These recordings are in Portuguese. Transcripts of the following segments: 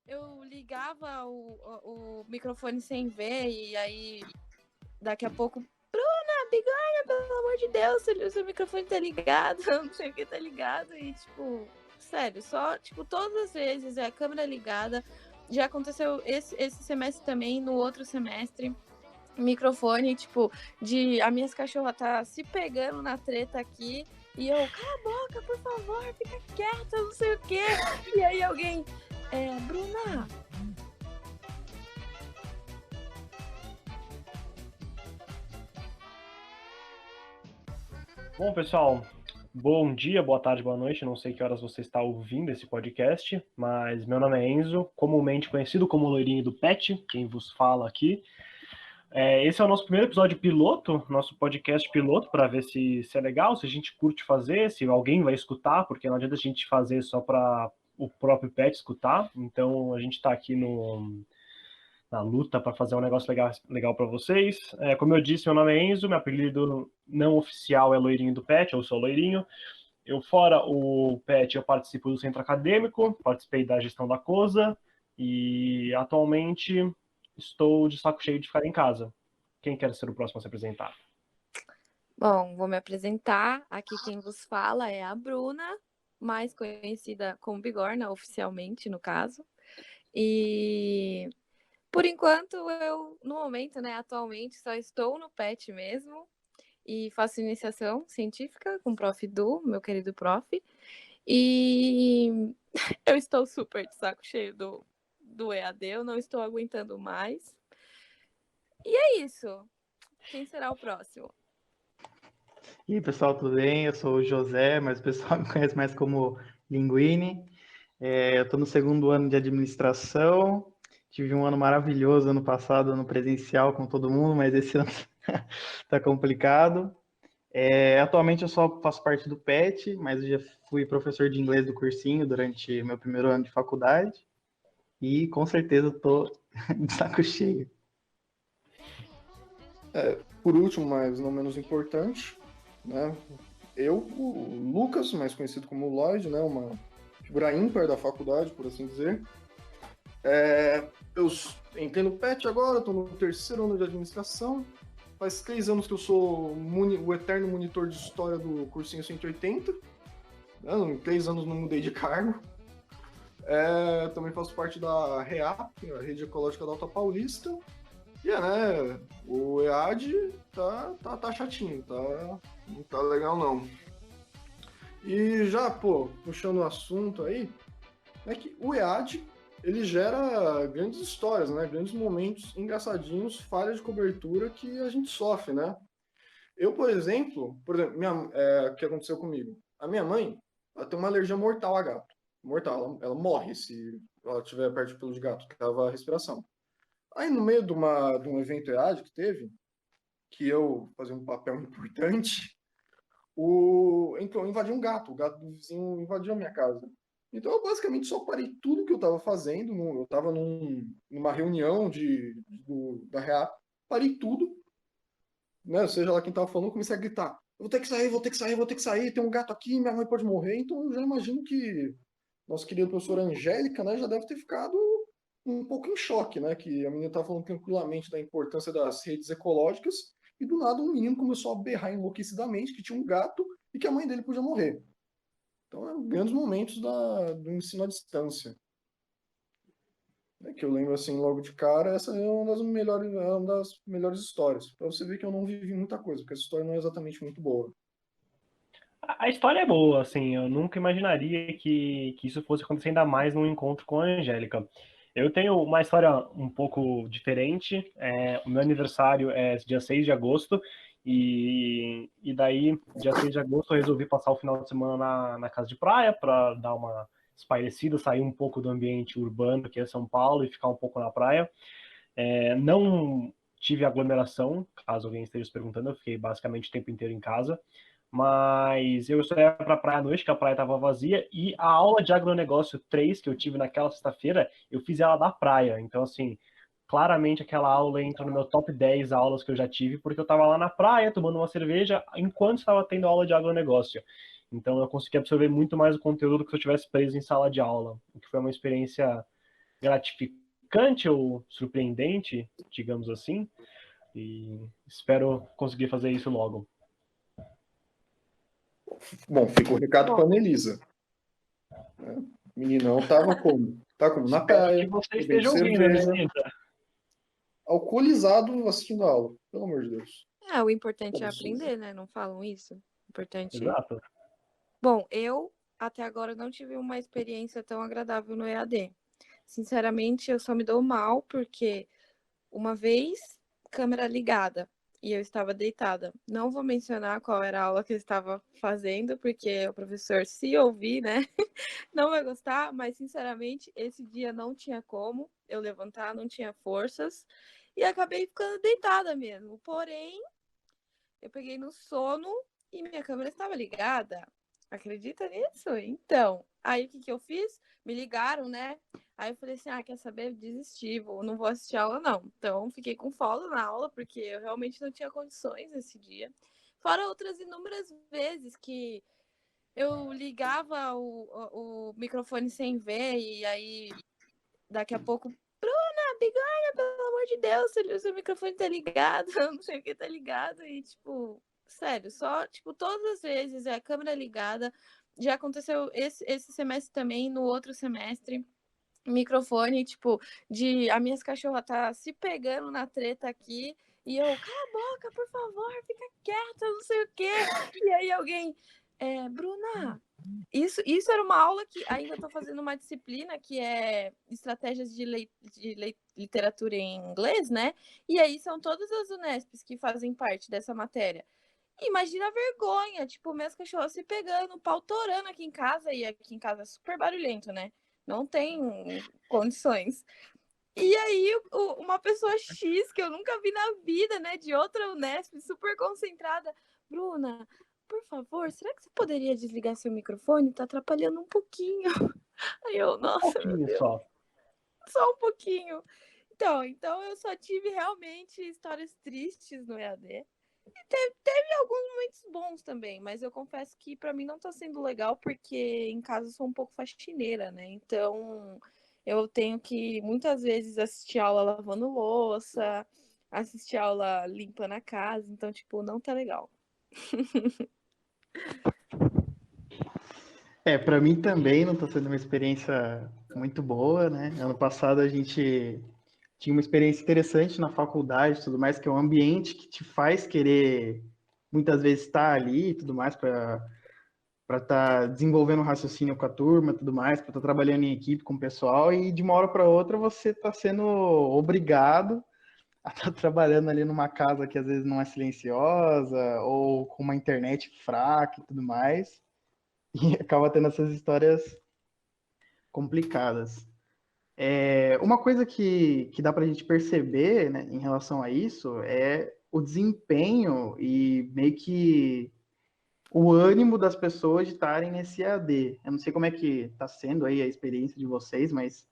eu ligava o microfone sem ver e aí daqui a pouco, Bruna, bigorna, pelo amor de Deus, o seu microfone tá ligado, não sei o que tá ligado. E, tipo, sério, só, tipo, todas as vezes a câmera ligada. Já aconteceu esse semestre também, no outro semestre. Microfone, tipo, de a minha cachorra tá se pegando na treta aqui. E eu, cala a boca, por favor, fica quieta, não sei o quê. E aí alguém, Bruna, Bom, pessoal, bom dia, boa tarde, boa noite. Não sei que horas você está ouvindo esse podcast, mas meu nome é Enzo, comumente conhecido como Loirinho do Pet, quem vos fala aqui. Esse é o nosso primeiro episódio piloto, nosso podcast piloto, para ver se é legal, se a gente curte fazer, se alguém vai escutar, porque não adianta a gente fazer só para o próprio pet escutar. Então a gente está aqui na luta para fazer um negócio legal para vocês. Como eu disse, meu nome é Enzo, meu apelido não oficial é Loirinho do Pet, eu sou Loirinho. Eu, fora o PET, eu participo do centro acadêmico, participei da gestão da COSA e atualmente estou de saco cheio de ficar em casa. Quem quer ser o próximo a se apresentar? bom, vou me apresentar. Aqui quem vos fala é a Bruna, mais conhecida como Bigorna, oficialmente, no caso. E por enquanto eu, no momento, né, atualmente, só estou no PET mesmo e faço iniciação científica com o Prof. Du, meu querido prof. E eu estou super de saco cheio do EAD, eu não estou aguentando mais. E é isso. Quem será o próximo? E aí, pessoal, tudo bem? Eu sou o José, mas o pessoal me conhece mais como Linguini. Eu estou no segundo ano de administração. Tive um ano maravilhoso ano passado, ano presencial com todo mundo, mas esse ano está complicado. Atualmente eu só faço parte do PET, mas eu já fui professor de inglês do cursinho durante meu primeiro ano de faculdade. E com certeza estou de saco cheio. Por último, mas não menos importante, né? Eu, o Lucas, mais conhecido como Lloyd, né? Uma figura ímpar da faculdade, por assim dizer. Eu entrei no PET agora, estou no terceiro ano de administração. Faz 3 anos que eu sou o eterno monitor de história do cursinho 180. Em 3 anos não mudei de cargo. Também faço parte da REAP, a Rede Ecológica da Alta Paulista. E né, o EAD tá chatinho, não tá legal não. E já, puxando o assunto aí, é que o EAD, ele gera grandes histórias, né? Grandes momentos engraçadinhos, falhas de cobertura que a gente sofre, né? Eu, por exemplo, o que aconteceu comigo? A minha mãe, ela tem uma alergia mortal a gato. Mortal, ela morre se ela estiver perto de pelo de gato, que trava a respiração. Aí, no meio de um evento EAD que teve, que eu fazia um papel importante, invadiu um gato. O gato do vizinho invadiu a minha casa. Então, eu basicamente só parei tudo que eu estava fazendo. Eu estava numa reunião da REAP, parei tudo, né? Seja lá quem estava falando, eu comecei a gritar: eu vou ter que sair, vou ter que sair, vou ter que sair. Tem um gato aqui, minha mãe pode morrer. Então, eu já imagino que nossa querida professora Angélica, né, já deve ter ficado um pouco em choque, né? Que a menina estava falando tranquilamente da importância das redes ecológicas e do nada um menino começou a berrar enlouquecidamente que tinha um gato e que a mãe dele podia morrer. Então, grandes momentos do ensino à distância. Que eu lembro assim logo de cara, essa é uma das melhores histórias. Para você ver que eu não vivi muita coisa, porque essa história não é exatamente muito boa. A história é boa, assim, eu nunca imaginaria que isso fosse acontecer ainda mais num encontro com a Angélica. Eu tenho uma história um pouco diferente. O meu aniversário é dia 6 de agosto, e daí, dia 6 de agosto, eu resolvi passar o final de semana na casa de praia para dar uma espairecida, sair um pouco do ambiente urbano, que é São Paulo, e ficar um pouco na praia. Não tive aglomeração, caso alguém esteja se perguntando, eu fiquei basicamente o tempo inteiro em casa. Mas eu só ia pra praia à noite, que a praia estava vazia, e a aula de agronegócio 3 que eu tive naquela sexta-feira, eu fiz ela da praia. Então, assim, claramente aquela aula entra no meu top 10 aulas que eu já tive, porque eu estava lá na praia tomando uma cerveja enquanto estava tendo aula de agronegócio. Então eu consegui absorver muito mais o conteúdo do que se eu tivesse preso em sala de aula, o que foi uma experiência gratificante ou surpreendente, digamos assim, e espero conseguir fazer isso logo. Bom, fica o recado Bom. para a Anelisa. O meninão tava como? Tá como? Na Espero praia, que você bebendo esteja ouvindo, né, cerveja, Anitta? alcoolizado assistindo a aula. Pelo amor de Deus. O importante é Como se- aprender, né? Não falam isso? O importante. Exato. Bom, eu até agora não tive uma experiência tão agradável no EAD. Sinceramente, eu só me dou mal porque uma vez, câmera ligada e eu estava deitada. Não vou mencionar qual era a aula que eu estava fazendo, porque o professor, se ouvir, né, não vai gostar, mas sinceramente, esse dia não tinha como eu levantar, não tinha forças e acabei ficando deitada mesmo. Porém, eu peguei no sono e minha câmera estava ligada. Acredita nisso? Então, aí o que eu fiz? Me ligaram, né? Aí eu falei assim: quer saber? Desisti, não vou assistir a aula, não. Então, fiquei com folga na aula, porque eu realmente não tinha condições esse dia. Fora outras inúmeras vezes que eu ligava o microfone sem ver, e aí daqui a pouco, Bruna, Bigorna, pelo amor de Deus, o seu microfone tá ligado, não sei o que tá ligado, e tipo, sério, só, tipo, todas as vezes é a câmera ligada. Já aconteceu esse semestre também, no outro semestre, microfone, tipo, de a minhas cachorras tá se pegando na treta aqui, e eu, cala a boca, por favor, fica quieta, não sei o quê. E aí alguém, Bruna, isso era uma aula que ainda estou fazendo uma disciplina que é estratégias de literatura em inglês, né? E aí são todas as Unesps que fazem parte dessa matéria. Imagina a vergonha, tipo, minhas cachorras se pegando, pau torando aqui em casa, e aqui em casa é super barulhento, né? Não tem condições. E aí, uma pessoa X que eu nunca vi na vida, né, de outra Unesp, super concentrada. Bruna, por favor, será que você poderia desligar seu microfone? Tá atrapalhando um pouquinho. Aí eu, Um nossa, meu pouquinho Deus, só. só um pouquinho. Então eu só tive realmente histórias tristes no EAD. E teve alguns momentos bons também, mas eu confesso que para mim não tá sendo legal porque em casa eu sou um pouco faxineira, né? Então eu tenho que muitas vezes assistir aula lavando louça, assistir aula limpando a casa, então tipo, não tá legal. Para mim também não está sendo uma experiência muito boa, né? Ano passado a gente tinha uma experiência interessante na faculdade, tudo mais, que é um ambiente que te faz querer muitas vezes estar ali e tudo mais para estar desenvolvendo um raciocínio com a turma, tudo mais, para estar trabalhando em equipe com o pessoal e de uma hora para outra você está sendo obrigado a estar trabalhando ali numa casa que às vezes não é silenciosa ou com uma internet fraca e tudo mais. E acaba tendo essas histórias complicadas. Uma coisa que dá para a gente perceber, né, em relação a isso é o desempenho e meio que o ânimo das pessoas de estarem nesse EAD. Eu não sei como é que está sendo aí a experiência de vocês, mas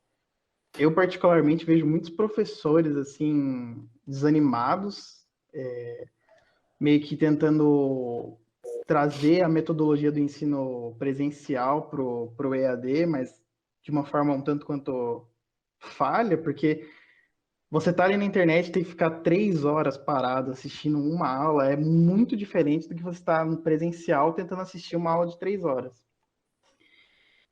eu particularmente vejo muitos professores assim desanimados, meio que tentando trazer a metodologia do ensino presencial para o EAD, mas de uma forma um tanto quanto falha, porque você tá ali na internet e tem que ficar 3 horas parado assistindo uma aula, é muito diferente do que você estar no presencial tentando assistir uma aula de 3 horas.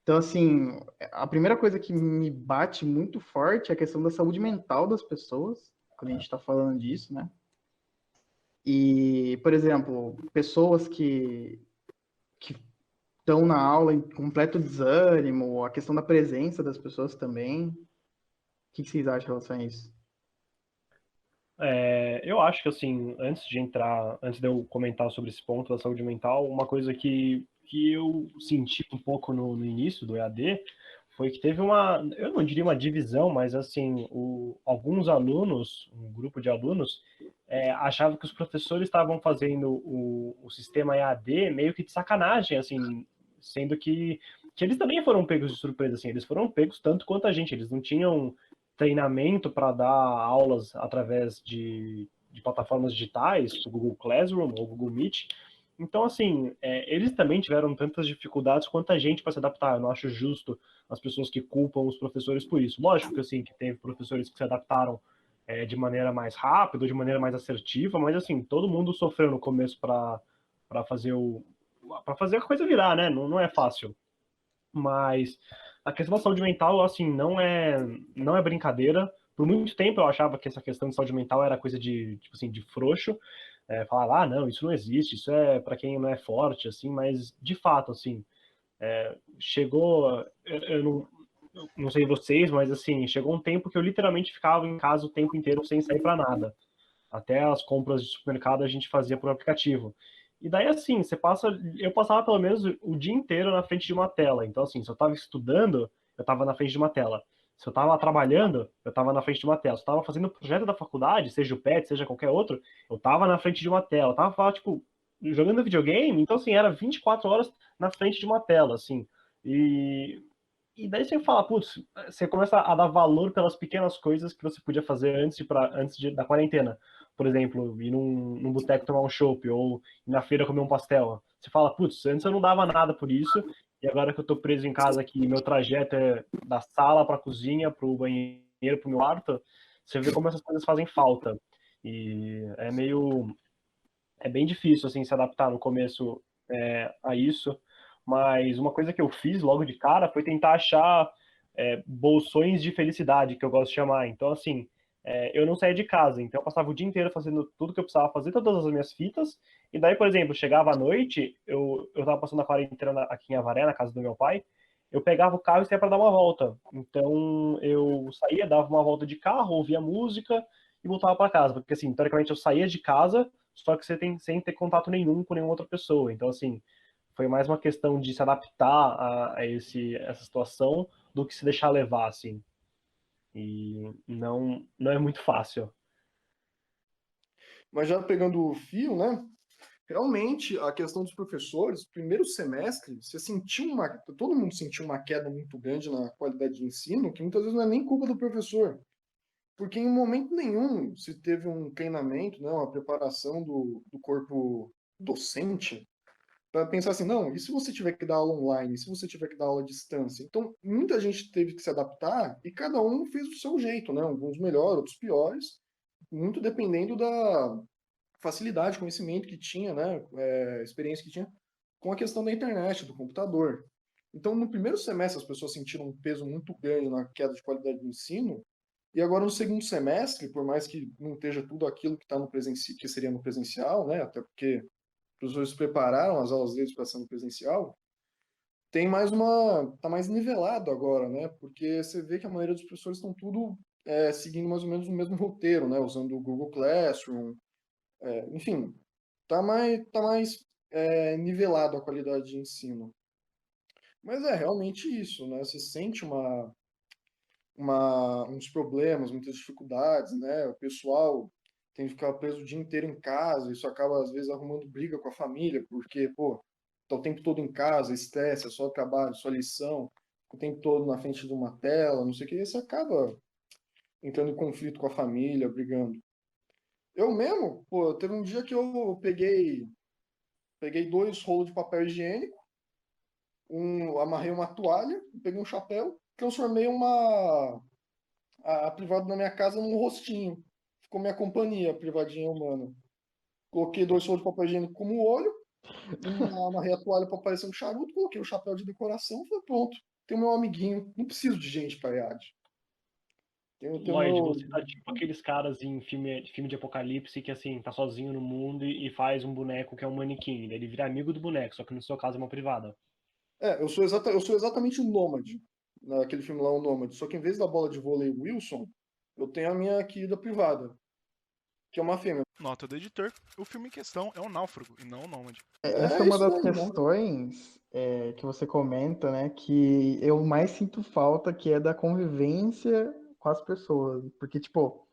Então, assim, a primeira coisa que me bate muito forte é a questão da saúde mental das pessoas, quando a gente está falando disso, né? E, por exemplo, pessoas que estão na aula em completo desânimo, a questão da presença das pessoas também. O que vocês acham em relação a isso? Eu acho que, assim, antes de eu comentar sobre esse ponto da saúde mental, uma coisa que eu senti um pouco no início do EAD foi que teve eu não diria uma divisão, mas, assim, alguns alunos, um grupo de alunos, achava que os professores estavam fazendo o sistema EAD meio que de sacanagem, assim, sendo que eles também foram pegos de surpresa, assim, eles foram pegos tanto quanto a gente, eles não tinham treinamento para dar aulas através de plataformas digitais, o Google Classroom ou Google Meet. Então, assim, eles também tiveram tantas dificuldades quanto a gente para se adaptar. Eu não acho justo as pessoas que culpam os professores por isso. Lógico que, assim, que teve professores que se adaptaram de maneira mais rápida, de maneira mais assertiva, mas, assim, todo mundo sofreu no começo para fazer para fazer a coisa virar, né? Não é fácil. Mas a questão da saúde mental, assim, não é brincadeira. Por muito tempo eu achava que essa questão de saúde mental era coisa de, tipo assim, de frouxo. Falar, não, isso não existe, isso é para quem não é forte, assim, mas de fato, assim, chegou, eu não sei vocês, mas assim, chegou um tempo que eu literalmente ficava em casa o tempo inteiro sem sair para nada. Até as compras de supermercado a gente fazia por aplicativo. E daí, assim, eu passava pelo menos o dia inteiro na frente de uma tela. Então, assim, se eu estava estudando, eu estava na frente de uma tela. Se eu estava trabalhando, eu estava na frente de uma tela. Se eu estava fazendo o projeto da faculdade, seja o PET, seja qualquer outro, eu estava na frente de uma tela. Eu estava, tipo, jogando videogame. Então, assim, era 24 horas na frente de uma tela, assim. E, e daí você fala, putz, você começa a dar valor pelas pequenas coisas que você podia fazer da quarentena. Por exemplo, ir num boteco tomar um chopp ou ir na feira comer um pastel. Você fala, putz, antes eu não dava nada por isso, e agora que eu tô preso em casa aqui, meu trajeto é da sala para a cozinha, para o banheiro, para o meu quarto, você vê como essas coisas fazem falta. E é bem difícil assim se adaptar no começo a isso, mas uma coisa que eu fiz logo de cara foi tentar achar bolsões de felicidade, que eu gosto de chamar. Então, assim, eu não saía de casa, então eu passava o dia inteiro fazendo tudo que eu precisava fazer, todas as minhas fitas, e daí, por exemplo, chegava à noite, eu tava passando a quarentena aqui em Avaré, na casa do meu pai, eu pegava o carro e saía para dar uma volta. Então, eu saía, dava uma volta de carro, ouvia música e voltava para casa, porque assim, teoricamente eu saía de casa, só que você tem sem ter contato nenhum com nenhuma outra pessoa. Então, assim, foi mais uma questão de se adaptar essa situação do que se deixar levar, assim. E não é muito fácil. Mas já pegando o fio, né? Realmente, a questão dos professores, primeiro semestre, todo mundo sentiu uma queda muito grande na qualidade de ensino, que muitas vezes não é nem culpa do professor, porque em momento nenhum se teve um treinamento, né, uma preparação do corpo docente para pensar assim, não, e se você tiver que dar aula online, e se você tiver que dar aula à distância? Então, muita gente teve que se adaptar e cada um fez do seu jeito, né? Alguns melhores, outros piores, muito dependendo da facilidade, conhecimento que tinha, né? Experiência que tinha com a questão da internet, do computador. Então, no primeiro semestre, as pessoas sentiram um peso muito grande na queda de qualidade do ensino, e agora no segundo semestre, por mais que não esteja tudo aquilo que tá que seria no presencial, né? Até porque os professores se prepararam as aulas deles para ser no presencial, tá mais nivelado agora, né? Porque você vê que a maioria dos professores estão tudo seguindo mais ou menos o mesmo roteiro, né? Usando o Google Classroom, enfim, tá mais nivelado a qualidade de ensino. Mas é realmente isso, né? Você sente uns problemas, muitas dificuldades, né? O pessoal tem que ficar preso o dia inteiro em casa, isso acaba às vezes arrumando briga com a família, porque, pô, tá o tempo todo em casa, estresse, é só trabalho, só lição, o tempo todo na frente de uma tela, não sei o que, e você acaba entrando em conflito com a família, brigando. Eu mesmo, pô, teve um dia que eu peguei 2 rolos de papel higiênico, amarrei uma toalha, peguei um chapéu, transformei a privada na minha casa num rostinho. Ficou minha companhia, a privadinha humana. Coloquei 2 rolos de papel higiênico como olho, amarrei a toalha para parecer um charuto, coloquei o chapéu de decoração e falei, pronto, tem o meu amiguinho, não preciso de gente para IAD. Tem o Lloyd, meu. você tá tipo aqueles caras em filme de apocalipse que, assim, tá sozinho no mundo e faz um boneco que é um manequim. Daí ele vira amigo do boneco, só que no seu caso é uma privada. Eu sou exatamente o Nômade, naquele filme lá, o Nômade. Só que em vez da bola de vôlei Wilson, eu tenho a minha querida privada, que é uma fêmea. Nota do editor: o filme em questão é o Náufrago e não o Nômade. Essa é É uma isso das aí, né? questões que você comenta, né, que eu mais sinto falta, que é da convivência com as pessoas. Porque, tipo,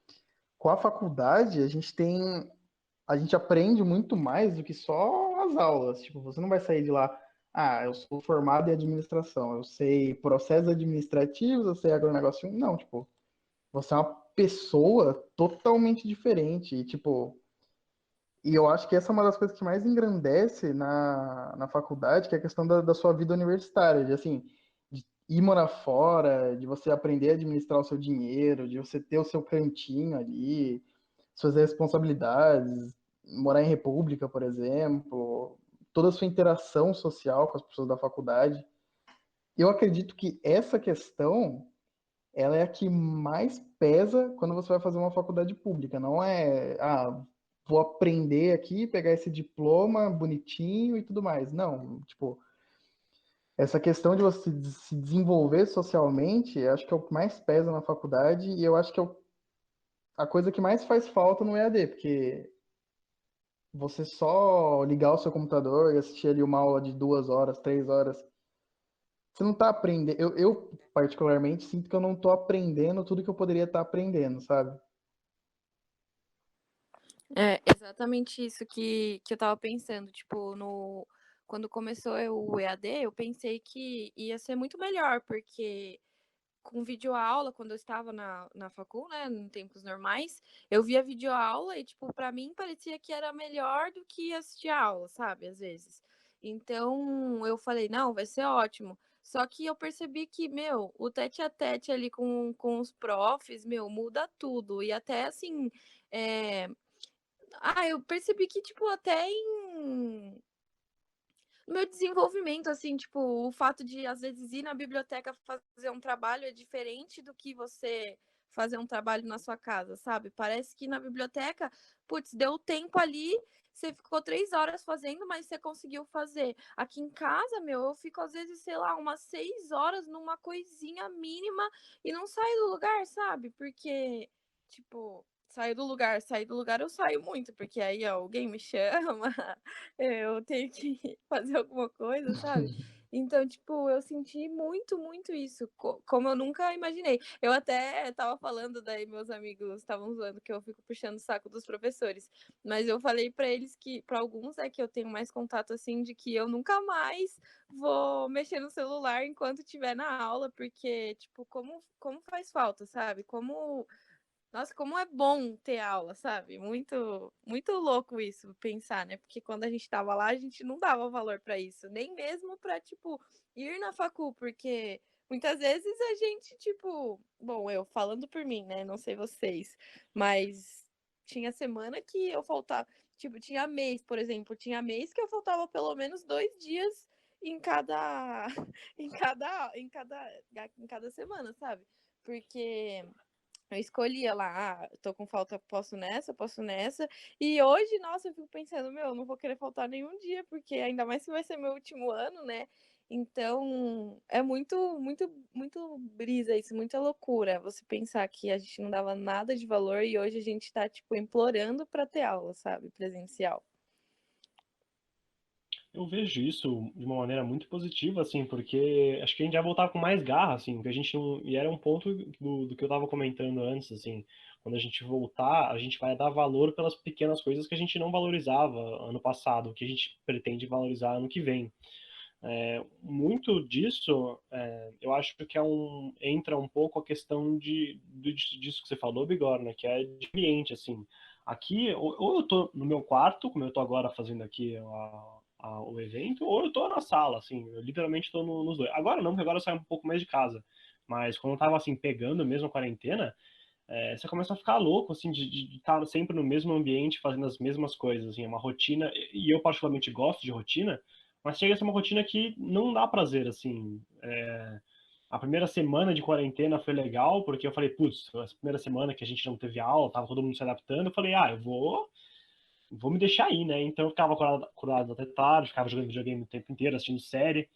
com a faculdade, a gente aprende muito mais do que só as aulas. Tipo, você não vai sair de lá, eu sou formado em administração, eu sei processos administrativos, eu sei agronegócio. Não, tipo, você é uma pessoa totalmente diferente. E, tipo, E eu acho que essa é uma das coisas que mais engrandece na faculdade, que é a questão da sua vida universitária, de assim, de ir morar fora, de você aprender a administrar o seu dinheiro, de você ter o seu cantinho ali, suas responsabilidades, morar em república, por exemplo, toda a sua interação social com as pessoas da faculdade. Eu acredito que essa questão, ela é a que mais pesa quando você vai fazer uma faculdade pública. Não é, vou aprender aqui, pegar esse diploma bonitinho e tudo mais. Não, tipo, essa questão de você se desenvolver socialmente, eu acho que é o que mais pesa na faculdade e eu acho que é a coisa que mais faz falta no EAD, porque você só ligar o seu computador e assistir ali uma aula de 2 horas, 3 horas, você não tá aprendendo. Eu, particularmente, sinto que eu não tô aprendendo tudo que eu poderia estar aprendendo, sabe? É exatamente isso que eu tava pensando. Tipo, quando começou o EAD, eu pensei que ia ser muito melhor, porque com videoaula, quando eu estava na facul, né, em tempos normais, eu via videoaula e, tipo, pra mim parecia que era melhor do que assistir a aula, sabe, às vezes. Então, eu falei, não, vai ser ótimo. Só que eu percebi que, meu, o tete a tete ali com os profs, meu, muda tudo. E até, assim, eu percebi que, tipo, até no meu desenvolvimento, assim, tipo, o fato de, às vezes, ir na biblioteca fazer um trabalho é diferente do que você fazer um trabalho na sua casa, sabe? Parece que na biblioteca, putz, deu tempo ali, você ficou 3 horas fazendo, mas você conseguiu fazer. Aqui em casa, meu, eu fico, às vezes, sei lá, umas 6 horas numa coisinha mínima e não saio do lugar, sabe? Porque, tipo, sair do lugar eu saio muito, porque aí alguém me chama, eu tenho que fazer alguma coisa, sabe? Então, tipo, eu senti muito, muito isso, como eu nunca imaginei. Eu até tava falando, daí meus amigos estavam zoando que eu fico puxando o saco dos professores, mas eu falei pra eles que, pra alguns, é que eu tenho mais contato, assim, de que eu nunca mais vou mexer no celular enquanto estiver na aula, porque, tipo, como faz falta, sabe? Nossa, como é bom ter aula, sabe? Muito, muito louco isso, pensar, né? Porque quando a gente tava lá, a gente não dava valor pra isso, nem mesmo pra, tipo, ir na facul, porque muitas vezes a gente, tipo, bom, eu falando por mim, né? Não sei vocês, mas tinha semana que eu faltava, tipo, tinha mês, por exemplo, tinha mês que eu faltava pelo menos 2 dias em cada, em cada semana, sabe? Porque eu escolhia lá, tô com falta, posso nessa, posso nessa. E hoje, nossa, eu fico pensando, meu, não vou querer faltar nenhum dia, porque ainda mais se vai ser meu último ano, né? Então, é muito, muito, muito brisa isso, muita loucura. Você pensar que a gente não dava nada de valor e hoje a gente tá, tipo, implorando pra ter aula, sabe? Presencial. Eu vejo isso de uma maneira muito positiva, assim, porque acho que a gente já voltava com mais garra, assim, porque a gente não... E era um ponto do que eu tava comentando antes, assim, quando a gente voltar, a gente vai dar valor pelas pequenas coisas que a gente não valorizava ano passado, que a gente pretende valorizar ano que vem. Muito disso, eu acho que entra um pouco a questão disso que você falou, Bigorna, que é de ambiente, assim. Aqui, ou eu tô no meu quarto, como eu tô agora fazendo aqui o evento, ou eu tô na sala, assim, eu literalmente tô nos dois. Agora não, porque agora eu saio um pouco mais de casa. Mas quando eu tava, assim, pegando mesmo a quarentena, você começa a ficar louco, assim, de estar sempre no mesmo ambiente, fazendo as mesmas coisas, assim, é uma rotina, e eu particularmente gosto de rotina, mas chega a ser uma rotina que não dá prazer, assim. A primeira semana de quarentena foi legal, porque eu falei, putz, a primeira semana que a gente não teve aula, tava todo mundo se adaptando, eu falei, eu vou me deixar aí, né? Então eu ficava acordado até tarde, ficava jogando videogame o tempo inteiro, assistindo série.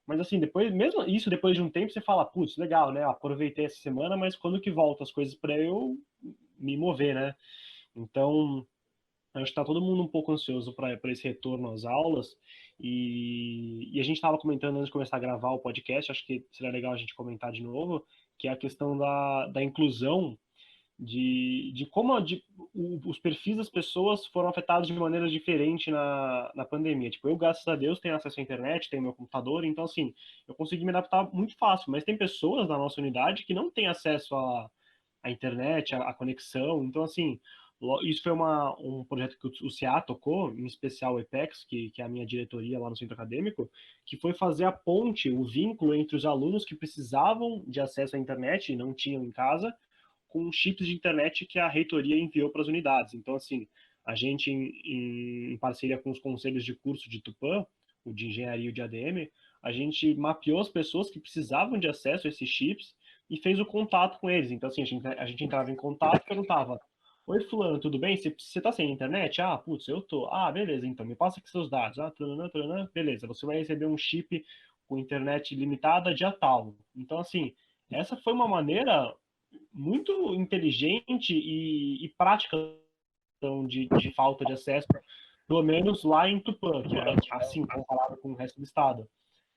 Mas assim, depois, mesmo isso, depois de um tempo, você fala, putz, legal, né? Aproveitei essa semana, mas quando que voltam as coisas para eu me mover, né? Então, acho que está todo mundo um pouco ansioso para esse retorno às aulas. E a gente estava comentando antes de começar a gravar o podcast, acho que seria legal a gente comentar de novo, que é a questão da inclusão de como os perfis das pessoas foram afetados de maneira diferente na pandemia. Tipo, eu, graças a Deus, tenho acesso à internet, tenho meu computador, então, assim, eu consegui me adaptar muito fácil. Mas tem pessoas na nossa unidade que não têm acesso à internet, à conexão. Então, assim, Isso foi um projeto que o CA tocou, em especial o EPEX, que é a minha diretoria lá no centro acadêmico, que foi fazer a ponte, o vínculo entre os alunos que precisavam de acesso à internet e não tinham em casa, com chips de internet que a reitoria enviou para as unidades. Então, assim, a gente, em parceria com os conselhos de curso de Tupã, o de engenharia e o de ADM, a gente mapeou as pessoas que precisavam de acesso a esses chips e fez o contato com eles. Então, assim, a gente entrava em contato e perguntava: oi, fulano, tudo bem? Você tá sem internet? Ah, putz, eu tô. Ah, beleza, então me passa aqui seus dados. Ah, taranã, beleza, você vai receber um chip com internet limitada dia tal. Então, assim, essa foi uma maneira muito inteligente e prática de falta de acesso, pelo menos lá em Tupã, que é assim, comparado com o resto do estado.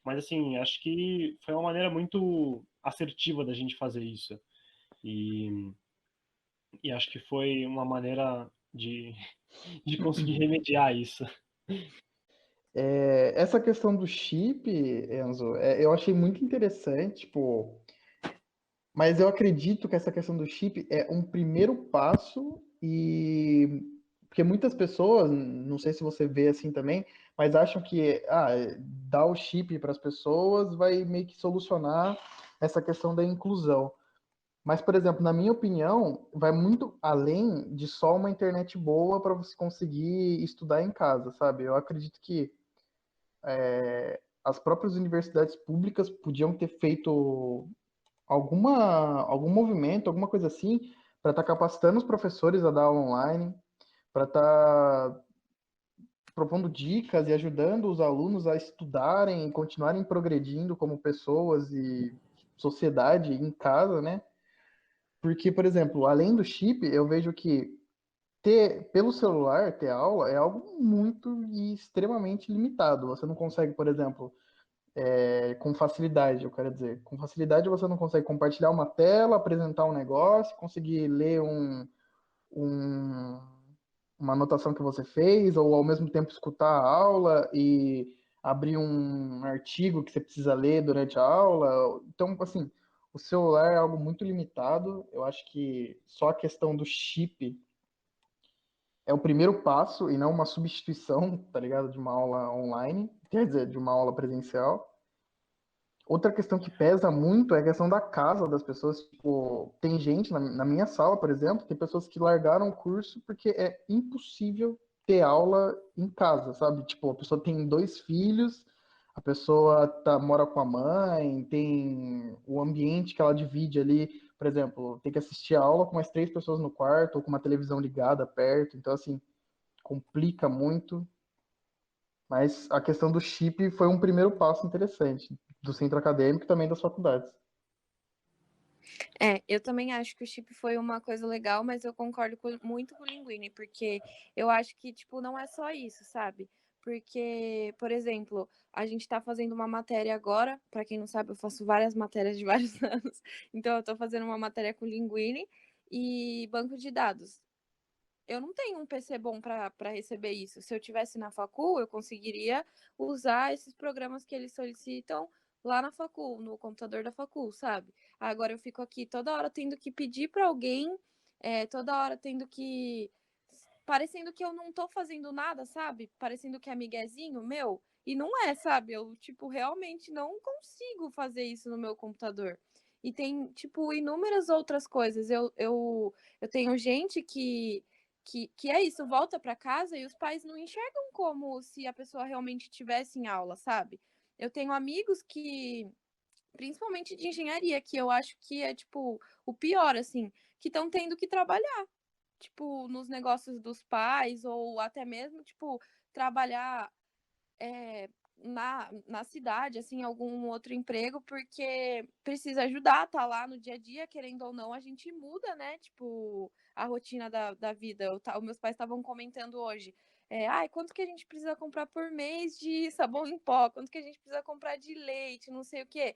Mas, assim, acho que foi uma maneira muito assertiva da gente fazer isso. E, e acho que foi uma maneira de conseguir remediar isso. Essa questão do chip, Enzo, eu achei muito interessante, tipo, mas eu acredito que essa questão do chip é um primeiro passo e porque muitas pessoas, não sei se você vê assim também, mas acham que dar o chip para as pessoas vai meio que solucionar essa questão da inclusão. Mas, por exemplo, na minha opinião, vai muito além de só uma internet boa para você conseguir estudar em casa, sabe? Eu acredito que as próprias universidades públicas podiam ter feito algum movimento, alguma coisa assim, para estar capacitando os professores a dar aula online, para estar propondo dicas e ajudando os alunos a estudarem e continuarem progredindo como pessoas e sociedade em casa, né? Porque, por exemplo, além do chip, eu vejo que pelo celular, ter aula é algo muito e extremamente limitado. Você não consegue, por exemplo, com facilidade, eu quero dizer. Com facilidade você não consegue compartilhar uma tela, apresentar um negócio, conseguir ler um- uma anotação que você fez, ou ao mesmo tempo escutar a aula e abrir um artigo que você precisa ler durante a aula. Então, assim, o celular é algo muito limitado. Eu acho que só a questão do chip é o primeiro passo e não uma substituição, tá ligado? De uma aula online, quer dizer, de uma aula presencial. Outra questão que pesa muito é a questão da casa das pessoas. Tipo, tem gente na minha sala, por exemplo, tem pessoas que largaram o curso porque é impossível ter aula em casa, sabe? Tipo, a pessoa tem 2 filhos, a pessoa mora com a mãe, tem o ambiente que ela divide ali, por exemplo, tem que assistir a aula com mais 3 pessoas no quarto ou com uma televisão ligada perto. Então, assim, complica muito. Mas a questão do chip foi um primeiro passo interessante, do centro acadêmico e também das faculdades. Eu também acho que o chip foi uma coisa legal, mas eu concordo muito com o Linguini, porque eu acho que, tipo, não é só isso, sabe? Porque, por exemplo, a gente tá fazendo uma matéria agora, para quem não sabe, eu faço várias matérias de vários anos, então eu tô fazendo uma matéria com o Linguini e banco de dados. Eu não tenho um PC bom para receber isso. Se eu tivesse na facul, eu conseguiria usar esses programas que eles solicitam lá na facul, no computador da facul, sabe? Agora eu fico aqui toda hora tendo que pedir para alguém, toda hora tendo que. Parecendo que eu não tô fazendo nada, sabe? Parecendo que é miguezinho meu. E não é, sabe? Eu, tipo, realmente não consigo fazer isso no meu computador. E tem, tipo, inúmeras outras coisas. Eu tenho gente que é isso, volta para casa e os pais não enxergam como se a pessoa realmente estivesse em aula, sabe? Eu tenho amigos que, principalmente de engenharia, que eu acho que é, tipo, o pior, assim, que estão tendo que trabalhar, tipo, nos negócios dos pais, ou até mesmo, tipo, trabalhar na cidade, assim, algum outro emprego, porque precisa ajudar, tá lá no dia a dia, querendo ou não, a gente muda, né? Tipo, a rotina da vida. Os meus pais estavam comentando hoje. Quanto que a gente precisa comprar por mês de sabão em pó? Quanto que a gente precisa comprar de leite? Não sei o quê.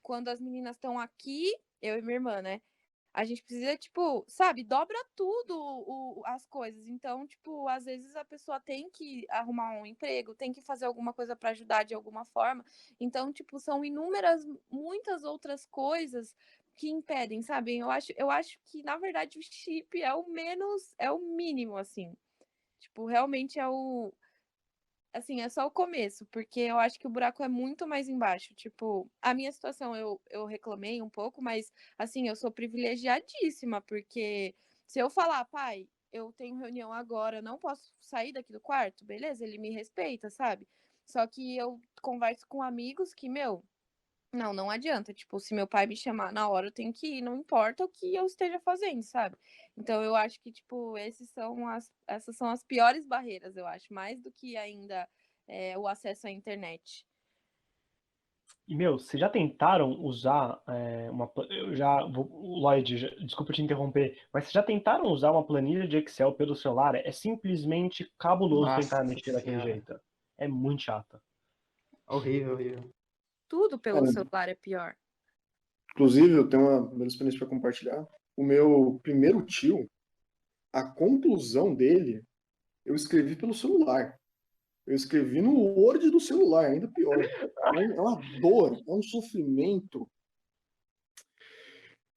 Quando as meninas estão aqui, eu e minha irmã, né? A gente precisa, tipo, sabe, dobra tudo as coisas. Então, tipo, às vezes a pessoa tem que arrumar um emprego, tem que fazer alguma coisa para ajudar de alguma forma. Então, tipo, são inúmeras, muitas outras coisas que impedem, sabe? Eu acho que, na verdade, o chip é o menos, é o mínimo, assim. Tipo, realmente é o. Assim, é só o começo, porque eu acho que o buraco é muito mais embaixo. Tipo, a minha situação eu reclamei um pouco, mas, assim, eu sou privilegiadíssima, porque se eu falar, pai, eu tenho reunião agora, eu não posso sair daqui do quarto, beleza? Ele me respeita, sabe? Só que eu converso com amigos que, meu, não adianta. Tipo, se meu pai me chamar na hora, eu tenho que ir, não importa o que eu esteja fazendo, sabe? Então eu acho que, tipo, essas são as piores barreiras, eu acho, mais do que ainda o acesso à internet. E, meu, vocês já tentaram usar eu já vou, Lloyd, desculpa te interromper, mas vocês já tentaram usar uma planilha de Excel pelo celular? É simplesmente cabuloso tentar Nossa mexer daquele senhora. jeito. É muito chato. Horrível, horrível. Tudo pelo Cara, celular é pior. inclusive, eu tenho uma bela experiência para compartilhar. O meu primeiro tio, a conclusão dele, eu escrevi pelo celular. Eu escrevi no Word do celular, ainda pior. É uma dor, é um sofrimento.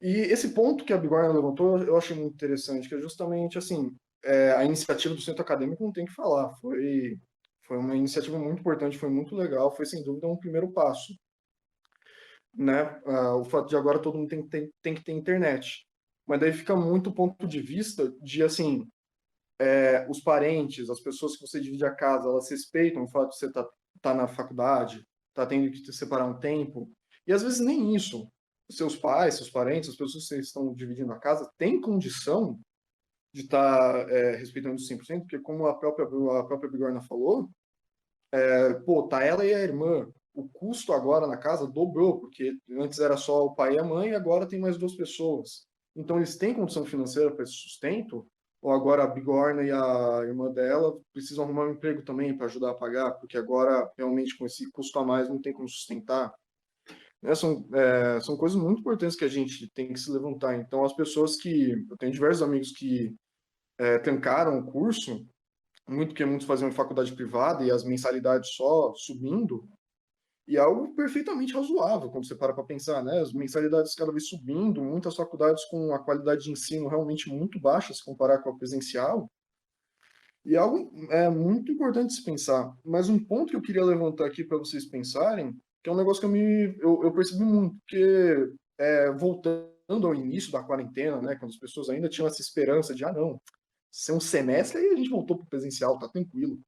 E esse ponto que a Bigorna levantou, eu achei muito interessante, que é justamente assim, a iniciativa do centro acadêmico não tem que falar. Foi uma iniciativa muito importante, foi muito legal, foi sem dúvida um primeiro passo, né? O fato de agora todo mundo tem que ter internet. Mas daí fica muito o ponto de vista de, assim, os parentes, as pessoas que você divide a casa, elas respeitam o fato de você tá na faculdade, tá tendo que te separar um tempo. E às vezes nem isso. Seus pais, seus parentes, as pessoas que vocês estão dividindo a casa, têm condição de estar respeitando isso 100%, porque como a própria Bigorna falou, pô, tá ela e a irmã. O custo agora na casa dobrou, porque antes era só o pai e a mãe, e agora tem mais duas pessoas. Então eles têm condição financeira para esse sustento, ou agora a Bigorna e a irmã dela precisam arrumar um emprego também para ajudar a pagar, porque agora realmente com esse custo a mais não tem como sustentar. Né? São coisas muito importantes que a gente tem que se levantar. Então as pessoas que... Eu tenho diversos amigos que trancaram o curso, muito porque muitos faziam faculdade privada e as mensalidades só subindo, e é algo perfeitamente razoável quando você para pensar, né? As mensalidades cada vez subindo, muitas faculdades com a qualidade de ensino realmente muito baixa se comparar com a presencial, e é algo muito importante se pensar. Mas um ponto que eu queria levantar aqui para vocês pensarem, que é um negócio que eu percebi muito, porque voltando ao início da quarentena, né, quando as pessoas ainda tinham essa esperança de, não, ser um semestre, aí a gente voltou para o presencial, tá tranquilo.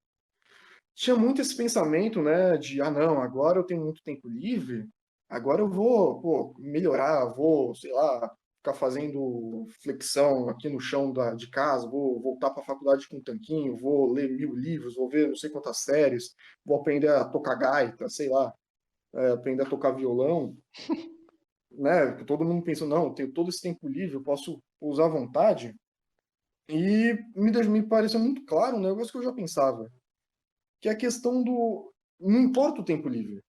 Tinha muito esse pensamento, né, de, não, agora eu tenho muito tempo livre, agora eu vou, pô, melhorar, vou, sei lá, ficar fazendo flexão aqui no chão de casa, vou voltar para a faculdade com um tanquinho, vou ler 1000 livros, vou ver não sei quantas séries, vou aprender a tocar gaita, sei lá, aprender a tocar violão, né, todo mundo pensa, não, eu tenho todo esse tempo livre, eu posso usar à vontade, e me pareceu muito claro um negócio que eu já pensava, que é a questão do... Não importa o tempo livre.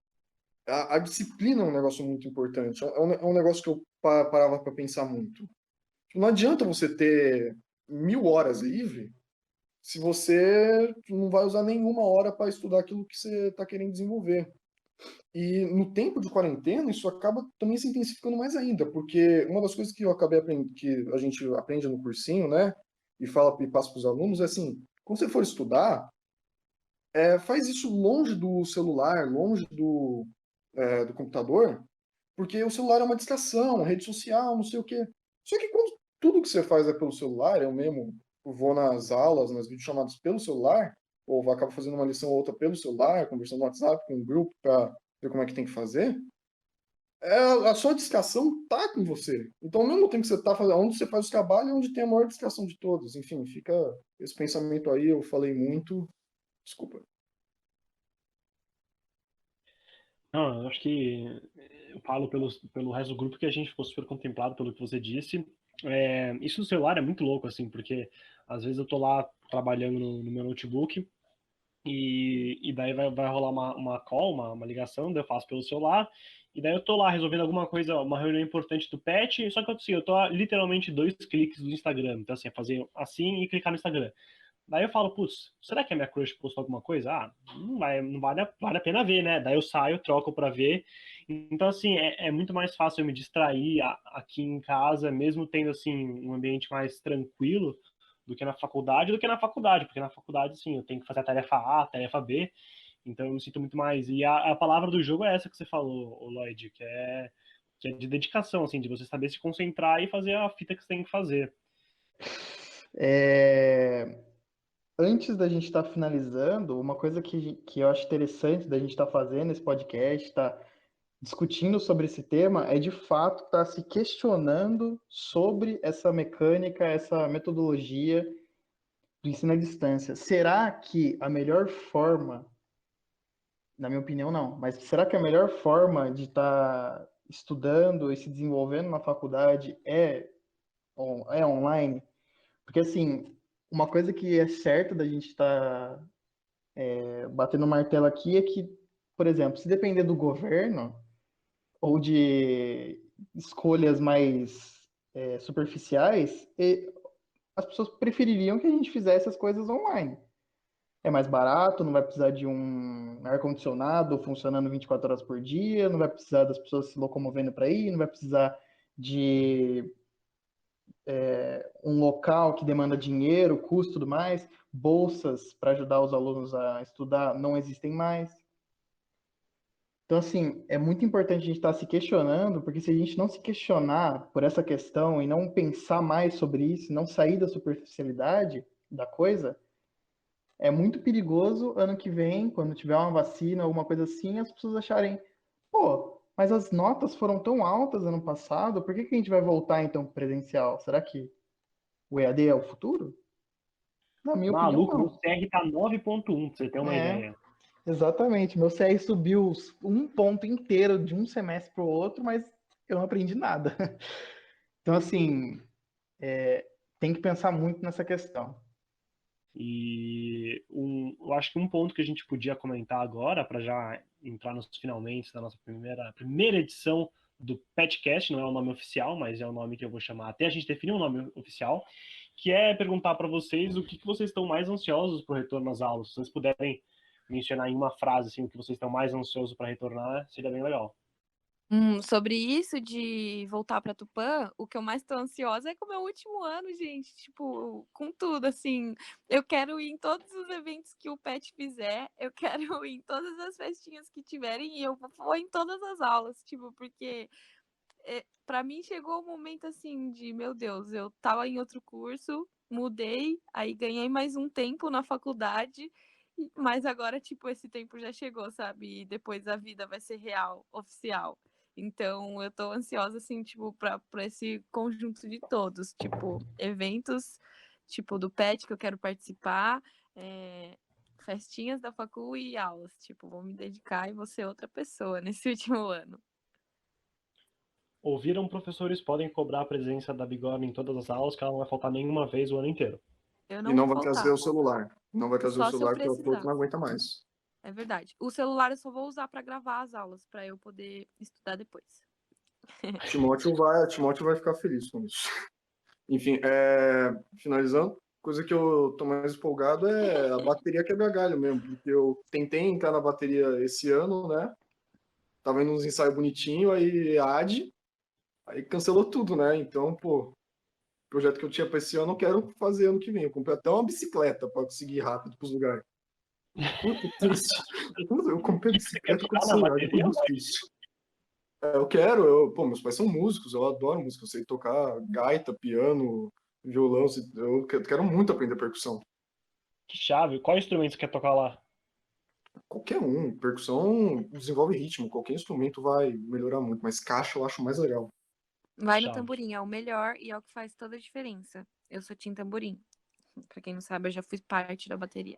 A disciplina é um negócio muito importante. É um negócio que eu parava para pensar muito. Não adianta você ter 1000 horas livre se você não vai usar nenhuma hora para estudar aquilo que você está querendo desenvolver. E no tempo de quarentena, isso acaba também se intensificando mais ainda, porque uma das coisas que eu acabei aprendendo, que a gente aprende no cursinho, né, e passa para os alunos, é assim, quando você for estudar, faz isso longe do celular, longe do computador, porque o celular é uma distração, rede social, não sei o quê. Só que quando tudo que você faz é pelo celular, eu mesmo vou nas aulas, nas videochamadas pelo celular, ou acabo fazendo uma lição ou outra pelo celular, conversando no WhatsApp com um grupo para ver como é que tem que fazer, a sua distração tá com você. Então, ao mesmo tempo que você tá fazendo, onde você faz o trabalho é onde tem a maior distração de todos. Enfim, fica esse pensamento aí, eu falei muito, desculpa. Não, eu acho que eu falo pelo resto do grupo que a gente ficou super contemplado pelo que você disse. Isso no celular é muito louco, assim, porque às vezes eu tô lá trabalhando no meu notebook e daí vai rolar uma call, uma ligação, daí eu faço pelo celular, e daí eu tô lá resolvendo alguma coisa, uma reunião importante do pet, só que assim, eu tô a literalmente 2 cliques do Instagram. Então, assim, é fazer assim e clicar no Instagram. Daí eu falo, putz, será que a minha crush postou alguma coisa? Ah, não vale a pena ver, né? Daí eu saio, troco pra ver. Então, assim, é muito mais fácil eu me distrair aqui em casa, mesmo tendo, assim, um ambiente mais tranquilo do que na faculdade, porque na faculdade, assim, eu tenho que fazer a tarefa A, a tarefa B, então eu me sinto muito mais. E a palavra do jogo é essa que você falou, ô Lloyd, que é de dedicação, assim, de você saber se concentrar e fazer a fita que você tem que fazer. Antes da gente estar finalizando, uma coisa que eu acho interessante da gente estar fazendo esse podcast, estar discutindo sobre esse tema, é de fato estar se questionando sobre essa mecânica, essa metodologia do ensino à distância. Será que a melhor forma, na minha opinião, não, mas será que a melhor forma de estar estudando e se desenvolvendo na faculdade é online? Porque, assim, uma coisa que é certa da gente estar batendo o martelo aqui é que, por exemplo, se depender do governo ou de escolhas mais superficiais, as pessoas prefeririam que a gente fizesse as coisas online. É mais barato, não vai precisar de um ar-condicionado funcionando 24 horas por dia, não vai precisar das pessoas se locomovendo para ir, não vai precisar de um local que demanda dinheiro, custo e tudo mais. Bolsas para ajudar os alunos a estudar não existem mais. Então, assim, é muito importante a gente estar se questionando, porque se a gente não se questionar por essa questão e não pensar mais sobre isso, não sair da superficialidade da coisa, é muito perigoso ano que vem, quando tiver uma vacina, alguma coisa assim, as pessoas acharem, pô, mas as notas foram tão altas ano passado, por que que a gente vai voltar então pro presencial? Será que o EAD é o futuro? Na minha opinião, Maluco, meu não. CR tá 9.1, pra você ter uma É, ideia. exatamente. Meu CR subiu um ponto inteiro de um semestre para o outro, mas eu não aprendi nada. Então, assim, tem que pensar muito nessa questão. E eu acho que um ponto que a gente podia comentar agora, para já entrar nos finalmente da nossa primeira edição do Petcast, não é o nome oficial, mas é o nome que eu vou chamar até a gente definir um nome oficial, que é perguntar para vocês o que vocês estão mais ansiosos para o retorno às aulas. Se vocês puderem mencionar em uma frase assim, o que vocês estão mais ansiosos para retornar, seria bem legal. Sobre isso de voltar pra Tupã, o que eu mais tô ansiosa é com o meu último ano, gente. Tipo, com tudo, assim. Eu quero ir em todos os eventos que o PET fizer, eu quero ir em todas as festinhas que tiverem e eu vou em todas as aulas, tipo, porque pra mim chegou o momento assim de, meu Deus, eu tava em outro curso, mudei, aí ganhei mais um tempo na faculdade, mas agora, tipo, esse tempo já chegou, sabe? E depois a vida vai ser real, oficial. Então, eu tô ansiosa, assim, tipo, pra esse conjunto de todos. Tipo, eventos, tipo, do PET que eu quero participar, festinhas da facul e aulas. Tipo, vou me dedicar e vou ser outra pessoa nesse último ano. Ouviram, professores podem cobrar a presença da Bigorna em todas as aulas, que ela não vai faltar nenhuma vez o ano inteiro. Eu E não não vou vai trazer faltar. o celular. Não vai trazer o Só se eu celular porque o precisar. outro não aguenta mais. É verdade. O celular eu só vou usar para gravar as aulas, para eu poder estudar depois. Timóteo vai ficar feliz com isso. Enfim, finalizando, coisa que eu tô mais empolgado é a bateria quebra galho mesmo, porque eu tentei entrar na bateria esse ano, né? Tava indo uns ensaios bonitinhos, aí cancelou tudo, né? Então, pô, o projeto que eu tinha para esse ano eu quero fazer ano que vem. Eu comprei até uma bicicleta para conseguir ir rápido pros lugares. Puta, que triste. Eu comprei a Você quer bicicleta com tocar na celular, depois bateria? muito triste. Pô, meus pais são músicos, eu adoro música, eu sei tocar gaita, piano, violão, eu quero muito aprender percussão. Que chave. Qual instrumento você quer tocar lá? Qualquer um, percussão desenvolve ritmo, qualquer instrumento vai melhorar muito, mas caixa eu acho mais legal. Vai no Chave. tamborim, é o melhor e é o que faz toda a diferença. Eu sou Tim Tamborim. Pra quem não sabe, eu já fui parte da bateria.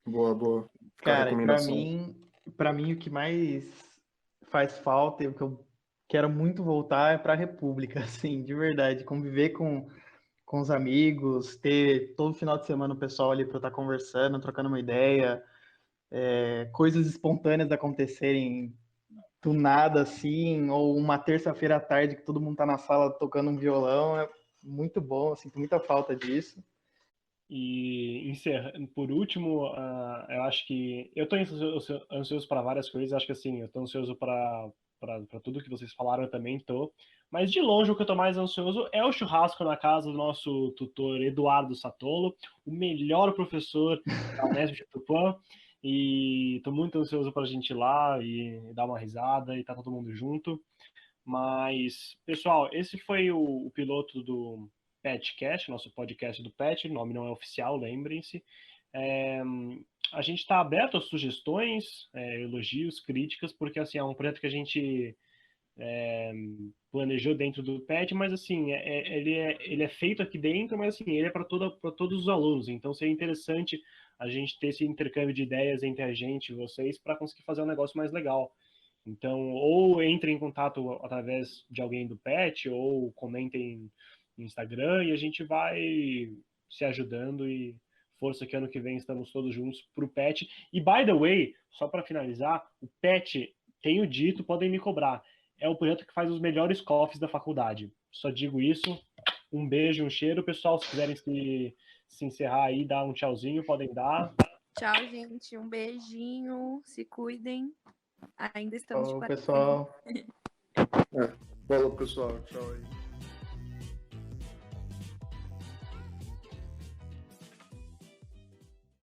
Boa, boa. Fica a Cara, e recomendação. para mim o que mais faz falta e o que eu quero muito voltar é para a República, assim, de verdade, conviver com os amigos, ter todo final de semana o pessoal ali para estar conversando, trocando uma ideia, coisas espontâneas acontecerem do nada, assim, ou uma terça-feira à tarde que todo mundo tá na sala tocando um violão, é muito bom, sinto muita falta disso. E por último, eu acho que eu estou ansioso para várias coisas. Acho que assim, eu estou ansioso para tudo que vocês falaram, eu também estou. Mas de longe o que eu estou mais ansioso é o churrasco na casa do nosso tutor Eduardo Satolo, o melhor professor da Unesp de Tupã. E estou muito ansioso para a gente ir lá e dar uma risada e tá todo mundo junto. Mas, pessoal, esse foi o piloto do PetCast, nosso podcast do Pet, o nome não é oficial, lembrem-se. A gente está aberto a sugestões, elogios, críticas, porque assim, é um projeto que a gente planejou dentro do PET, mas assim, ele é feito aqui dentro, mas assim, ele é para todos os alunos, então seria interessante a gente ter esse intercâmbio de ideias entre a gente e vocês para conseguir fazer um negócio mais legal. Então, ou entrem em contato através de alguém do PET, ou comentem no Instagram, e a gente vai se ajudando, e força que ano que vem estamos todos juntos pro PET. E, by the way, só para finalizar, o PET, tenho dito, podem me cobrar, é o projeto que faz os melhores coffees da faculdade. Só digo isso. Um beijo, um cheiro. Pessoal, se quiserem se encerrar aí, dar um tchauzinho, podem dar. Tchau, gente. Um beijinho. Se cuidem. Ainda estamos de Falou, quarentena. pessoal. Falou, pessoal. Tchau aí.